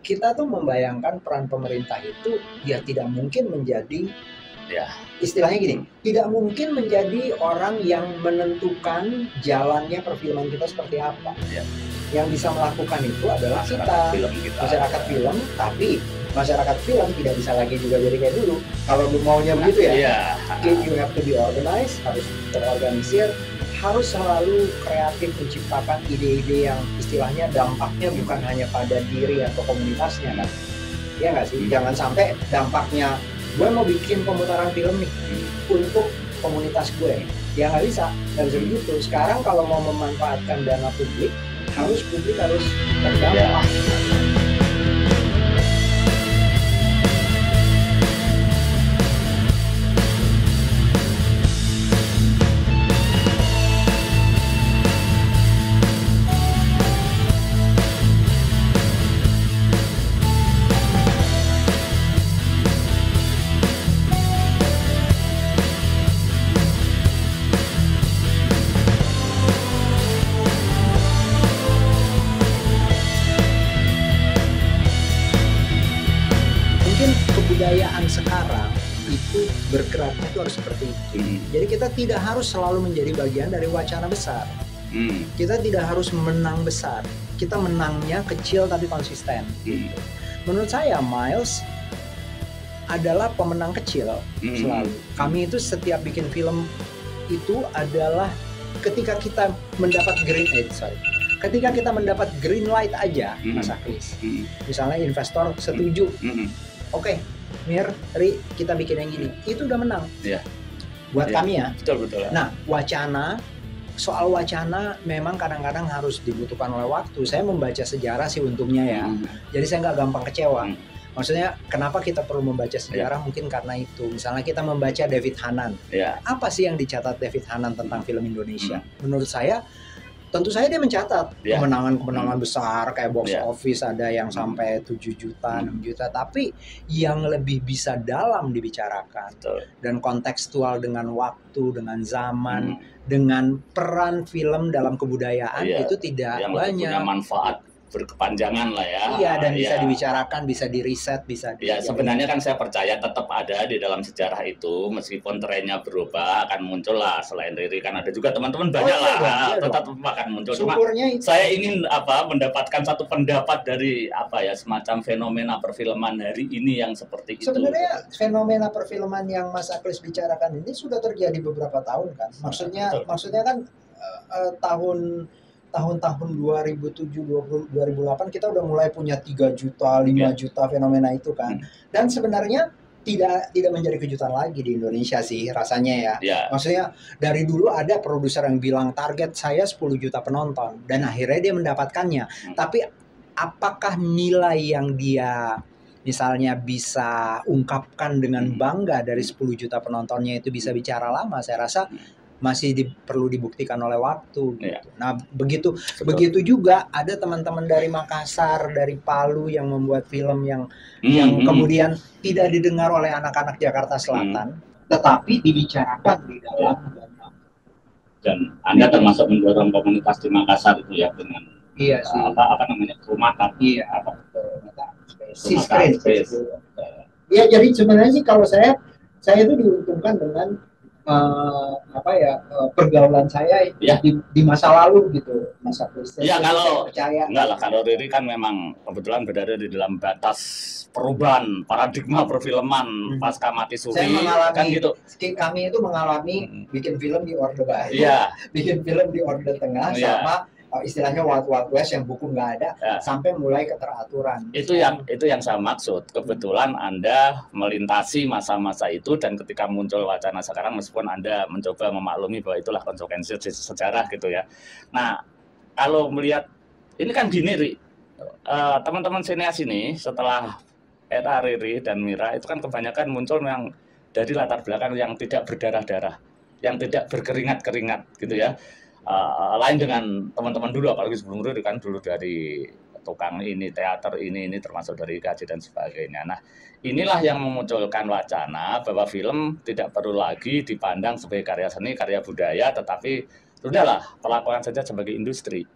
kita tuh membayangkan peran pemerintah itu ya tidak mungkin menjadi, Ya, istilahnya gini, tidak mungkin menjadi orang yang menentukan jalannya perfilman kita seperti apa. Ya. Yang bisa melakukan itu adalah masyarakat kita, film kita. masyarakat film, tapi masyarakat film tidak bisa lagi juga jadi kayak dulu. Kalau lu maunya begitu ya, Iya. you have to be organized, harus terorganisir, harus selalu kreatif menciptakan ide-ide yang istilahnya dampaknya bukan hanya pada diri atau komunitasnya kan. Iya nggak sih? Jangan sampai dampaknya gue mau bikin pemutaran film nih untuk komunitas gue. Ya nggak bisa begitu. Sekarang kalau mau memanfaatkan dana publik harus terdampak. Kebudayaan sekarang itu bergeraknya itu harus seperti itu. Jadi kita tidak harus selalu menjadi bagian dari wacana besar. Kita tidak harus menang besar. Kita menangnya kecil tapi konsisten. Menurut saya Miles adalah pemenang kecil selalu. Kami itu setiap bikin film itu adalah ketika kita mendapat ketika kita mendapat green light aja, Mas Aklis. Misalnya investor setuju. Oke, Mir, Ri, kita bikin yang gini. Itu udah menang. Buat kami ya. Betul. Nah, soal wacana memang kadang-kadang harus dibutuhkan oleh waktu. Saya membaca sejarah sih untungnya ya. Jadi saya nggak gampang kecewa. Maksudnya kenapa kita perlu membaca sejarah mungkin karena itu. Misalnya kita membaca David Hanan. Apa sih yang dicatat David Hanan tentang film Indonesia? Menurut saya tentu saja dia mencatat kemenangan-kemenangan besar kayak box office ada yang sampai 7 juta, 6 juta, tapi yang lebih bisa dalam dibicarakan dan kontekstual dengan waktu, dengan zaman, dengan peran film dalam kebudayaan itu tidak yang banyak. Punya manfaat berkepanjangan lah ya. Iya, dan bisa dibicarakan, bisa diriset, bisa sebenarnya kan saya percaya tetap ada di dalam sejarah itu, meskipun trennya berubah akan muncul lah. Selain Riri kan ada juga teman-teman banyak tetap akan muncul. Cuma saya ingin mendapatkan satu pendapat dari semacam fenomena perfilman hari ini yang seperti itu. Sebenarnya fenomena perfilman yang Mas Aklis bicarakan ini sudah terjadi beberapa tahun kan. Maksudnya kan tahun-tahun 2007, 2008 kita udah mulai punya 3 juta, 5 juta fenomena itu kan. Dan sebenarnya tidak menjadi kejutan lagi di Indonesia sih rasanya ya. Maksudnya dari dulu ada produser yang bilang target saya 10 juta penonton dan akhirnya dia mendapatkannya. Tapi apakah nilai yang dia misalnya bisa ungkapkan dengan bangga dari 10 juta penontonnya itu bisa bicara lama? Saya rasa masih perlu dibuktikan oleh waktu gitu. Nah, begitu juga ada teman-teman dari Makassar, dari Palu yang membuat film yang kemudian tidak didengar oleh anak-anak Jakarta Selatan, tetapi dibicarakan di dalam. Dan Anda termasuk mendorong komunitas di Makassar itu ya dengan rumah tapi ya. Jadi sebenarnya sih kalau saya itu diuntungkan dengan pergaulan saya di masa lalu gitu, Mas Aklis. Kalau Riri kan memang kebetulan berada di dalam batas perubahan paradigma perfilman pasca mati suri. Saya mengalami kan gitu. Kami itu mengalami bikin film di Orde Baru, bikin film di Orde Tengah, sama istilahnya Wild West yang buku nggak ada, sampai mulai keteraturan. Itu yang saya maksud. Kebetulan Anda melintasi masa-masa itu dan ketika muncul wacana sekarang, meskipun Anda mencoba memaklumi bahwa itulah konsekuensi sejarah gitu ya. Nah, kalau melihat ini kan gini, Ri, teman-teman sineas ini setelah era Riri dan Mira itu kan kebanyakan muncul yang dari latar belakang yang tidak berdarah-darah, yang tidak berkeringat-keringat gitu ya. Lain dengan teman-teman dulu, apalagi sebelum Riri kan dulu dari tukang ini, teater ini termasuk dari IKJ dan sebagainya. Nah, inilah yang memunculkan wacana bahwa film tidak perlu lagi dipandang sebagai karya seni, karya budaya, tetapi sudahlah, perlakuan saja sebagai industri.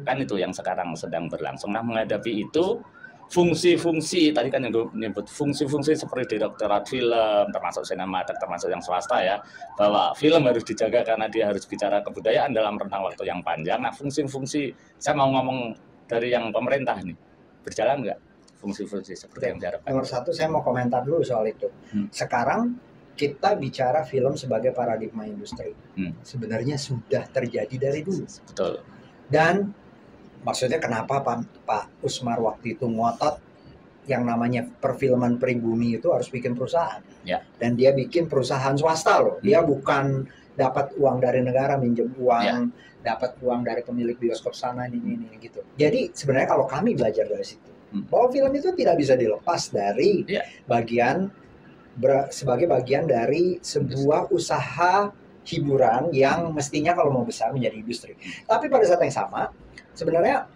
Kan itu yang sekarang sedang berlangsung. Nah, menghadapi itu, fungsi-fungsi tadi kan yang menyebut fungsi-fungsi seperti direktorat film, termasuk sinematek, termasuk yang swasta ya, bahwa film harus dijaga karena dia harus bicara kebudayaan dalam rentang waktu yang panjang. Nah, fungsi-fungsi saya mau ngomong dari yang pemerintah nih, berjalan nggak fungsi-fungsi seperti yang diharapkan? Nomor satu, saya mau komentar dulu soal itu. Sekarang kita bicara film sebagai paradigma industri. Sebenarnya sudah terjadi dari dulu. Betul. Dan maksudnya kenapa Pak Usmar waktu itu ngotot yang namanya perfilman pribumi itu harus bikin perusahaan. Ya. Dan dia bikin perusahaan swasta loh. Dia bukan dapat uang dari negara, minjem uang, dapat uang dari pemilik bioskop sana ini gitu. Jadi sebenarnya kalau kami belajar dari situ, bahwa film itu tidak bisa dilepas dari sebagai bagian dari sebuah usaha hiburan yang mestinya kalau mau besar menjadi industri. Tapi pada saat yang sama, sebenarnya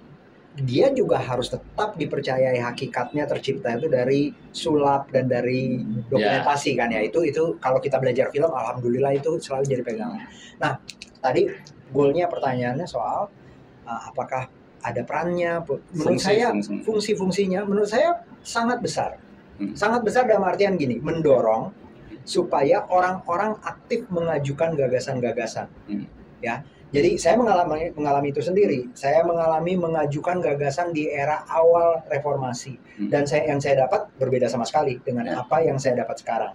dia juga harus tetap dipercayai hakikatnya tercipta itu dari sulap dan dari dokumentasi kan ya. Itu kalau kita belajar film, alhamdulillah itu selalu jadi pegangan. Nah, tadi goalnya pertanyaannya soal apakah ada perannya. Menurut saya fungsi-fungsinya menurut saya sangat besar. Sangat besar dalam artian gini, mendorong supaya orang-orang aktif mengajukan gagasan-gagasan. Ya. Jadi saya mengalami itu sendiri. Saya mengajukan gagasan di era awal reformasi. Dan yang saya dapat berbeda sama sekali dengan apa yang saya dapat sekarang.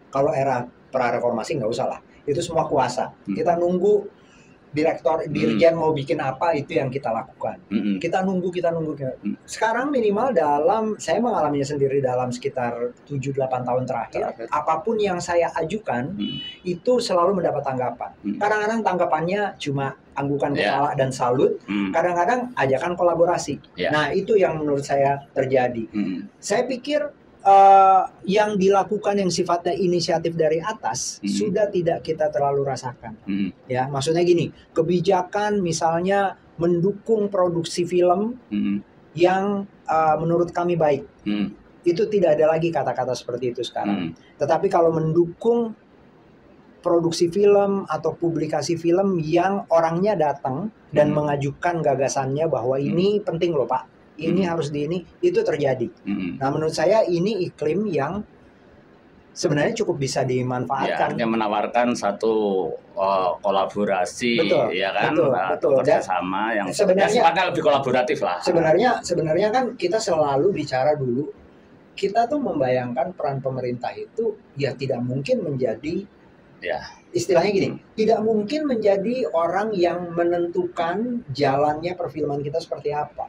Kalau era pra-reformasi nggak usah lah. Itu semua kuasa. Kita nunggu dirjen mau bikin apa, itu yang kita lakukan. Kita nunggu. Sekarang minimal saya mengalaminya sendiri dalam sekitar 7-8 tahun terakhir, apapun yang saya ajukan itu selalu mendapat tanggapan. Kadang-kadang tanggapannya cuma anggukan kepala dan salut, kadang-kadang ajakan kolaborasi. Nah, itu yang menurut saya terjadi. Saya pikir yang dilakukan yang sifatnya inisiatif dari atas sudah tidak kita terlalu rasakan. Ya, maksudnya gini, kebijakan misalnya mendukung produksi film yang menurut kami baik. Itu tidak ada lagi kata-kata seperti itu sekarang. Tetapi kalau mendukung produksi film atau publikasi film yang orangnya datang dan mengajukan gagasannya bahwa ini penting loh Pak, ini harus itu terjadi. Nah, menurut saya ini iklim yang sebenarnya cukup bisa dimanfaatkan. Ya, menawarkan satu kolaborasi, ya kan, betul. Kerjasama yang sebenarnya lebih kolaboratif lah. Sebenarnya kan kita selalu bicara dulu, kita tuh membayangkan peran pemerintah itu ya tidak mungkin menjadi istilahnya gini, tidak mungkin menjadi orang yang menentukan jalannya perfilman kita seperti apa.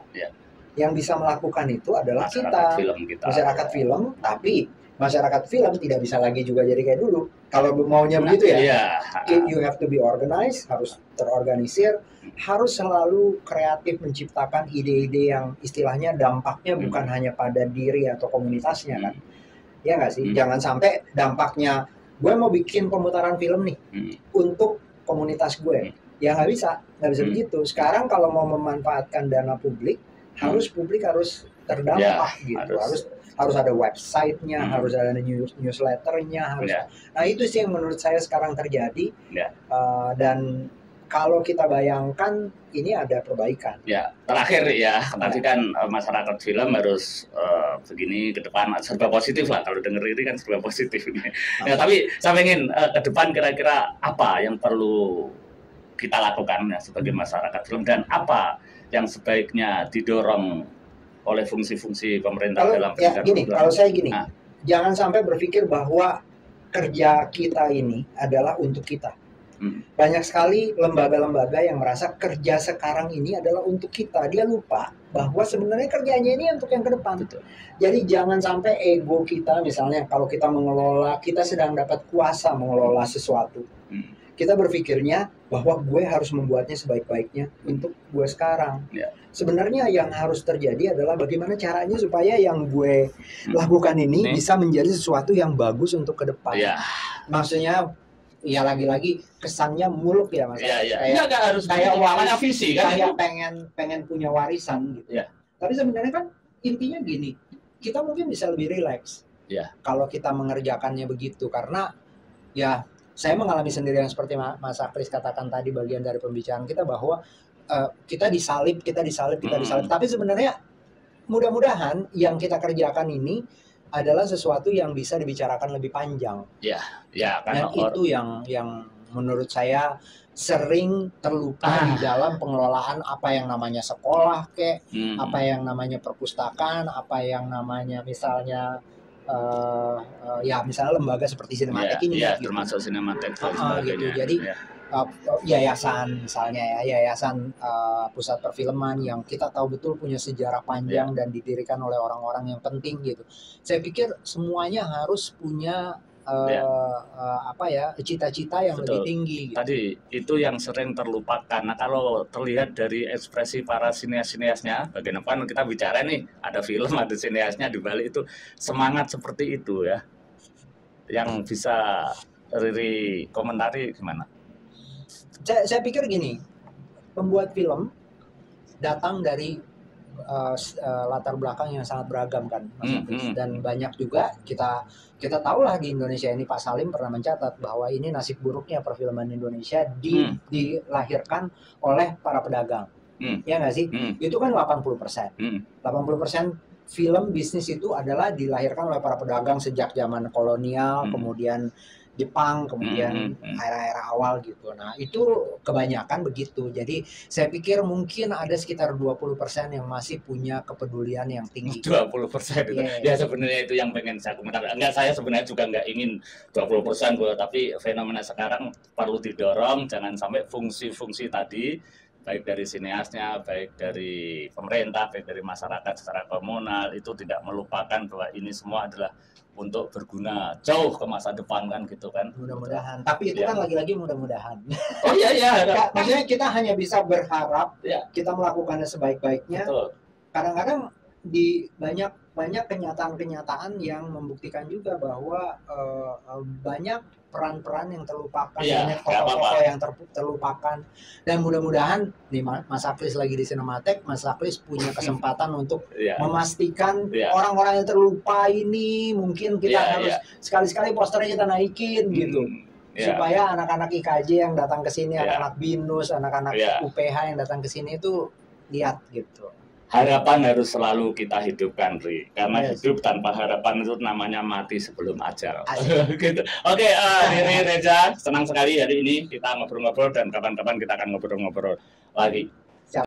Yang bisa melakukan itu adalah masyarakat film, tapi masyarakat film tidak bisa lagi juga jadi kayak dulu. Kalau maunya begitu ya, you have to be organized, harus terorganisir, harus selalu kreatif menciptakan ide-ide yang istilahnya dampaknya bukan hanya pada diri atau komunitasnya kan. Ya nggak sih? Jangan sampai dampaknya, gue mau bikin pemutaran film nih untuk komunitas gue. Ya nggak bisa begitu. Sekarang kalau mau memanfaatkan dana publik, publik harus terdampak gitu, harus ada websitenya, harus ada newsletternya, Nah itu sih yang menurut saya sekarang terjadi. Dan kalau kita bayangkan ini ada perbaikan. Ya, terakhir tadi kan masyarakat film harus begini ke depan serba positif lah, kalau denger ini kan serba positif ini. Tapi saya ingin ke depan kira-kira apa yang perlu kita lakukan sebagai masyarakat film dan apa yang sebaiknya didorong oleh fungsi-fungsi pemerintah dalam kalau saya gini, jangan sampai berpikir bahwa kerja kita ini adalah untuk kita. Banyak sekali lembaga-lembaga yang merasa kerja sekarang ini adalah untuk kita. Dia lupa bahwa sebenarnya kerjanya ini untuk yang ke depan. Jadi jangan sampai ego kita, misalnya kalau kita kita sedang dapat kuasa mengelola sesuatu. Kita berpikirnya bahwa gue harus membuatnya sebaik-baiknya untuk gue sekarang. Sebenarnya yang harus terjadi adalah bagaimana caranya supaya yang gue lakukan ini bisa menjadi sesuatu yang bagus untuk ke depan. Maksudnya, ya lagi-lagi kesannya muluk ya Mas. Kayak harus kayak visi kan. Kayak pengen punya warisan gitu. Tapi sebenarnya kan intinya gini, kita mungkin bisa lebih rileks. Kalau kita mengerjakannya begitu, karena saya mengalami sendiri yang seperti Mas Akris katakan tadi, bagian dari pembicaraan kita bahwa kita disalib. Tapi sebenarnya mudah-mudahan yang kita kerjakan ini adalah sesuatu yang bisa dibicarakan lebih panjang. Ya, ya. Dan itu yang menurut saya sering terlupa di dalam pengelolaan apa yang namanya sekolah, apa yang namanya perpustakaan, apa yang namanya misalnya ya misalnya lembaga seperti Sinematek ini. Ya, gitu. Termasuk Sinematek dan sebagainya. Gitu. Jadi yayasan misalnya yayasan pusat perfilman yang kita tahu betul punya sejarah panjang dan didirikan oleh orang-orang yang penting gitu. Saya pikir semuanya harus punya cita-cita yang lebih tinggi gitu. Tadi itu yang sering terlupakan. Nah, kalau terlihat dari ekspresi para sineas-sineasnya, bagaimana kita bicara nih, ada film, ada sineasnya di balik itu, semangat seperti itu ya. Yang bisa Riri komentari gimana? Saya pikir gini, pembuat film datang dari latar belakang yang sangat beragam kan, Mas. Dan banyak juga kita tahulah di Indonesia ini, Pak Salim pernah mencatat bahwa ini nasib buruknya perfilman Indonesia dilahirkan oleh para pedagang. Ya nggak sih? Itu kan 80%. 80% film bisnis itu adalah dilahirkan oleh para pedagang sejak zaman kolonial, kemudian Jepang, kemudian era-era awal gitu. Nah, itu kebanyakan begitu. Jadi, saya pikir mungkin ada sekitar 20% yang masih punya kepedulian yang tinggi. 20% itu. Ya, sebenarnya itu yang pengen saya komentar. Enggak, saya sebenarnya juga enggak ingin 20%, tapi fenomena sekarang perlu didorong, jangan sampai fungsi-fungsi tadi, baik dari sineasnya, baik dari pemerintah, baik dari masyarakat secara komunal, itu tidak melupakan bahwa ini semua adalah untuk berguna jauh ke masa depan kan gitu kan. Mudah-mudahan. Tapi itu kan lagi-lagi mudah-mudahan. Oh iya. Maksudnya kita hanya bisa berharap kita melakukannya sebaik-baiknya. Kadang-kadang di banyak kenyataan-kenyataan yang membuktikan juga bahwa banyak peran-peran yang terlupakan, banyak tokoh-tokoh yang terlupakan. Dan mudah-mudahan nih Mas Aklis lagi di Sinematek, Mas Aklis punya kesempatan untuk memastikan orang-orang yang terlupa ini mungkin kita harus sekali-sekali posternya kita naikin gitu. Supaya anak-anak IKJ yang datang ke sini, anak-anak BINUS, anak-anak UPH yang datang ke sini itu lihat gitu. Harapan harus selalu kita hidupkan, Ri. Karena hidup tanpa harapan itu namanya mati sebelum ajal. Gitu. Oke, Riri, Reza, senang sekali hari ini kita ngobrol-ngobrol dan kapan-kapan kita akan ngobrol-ngobrol lagi.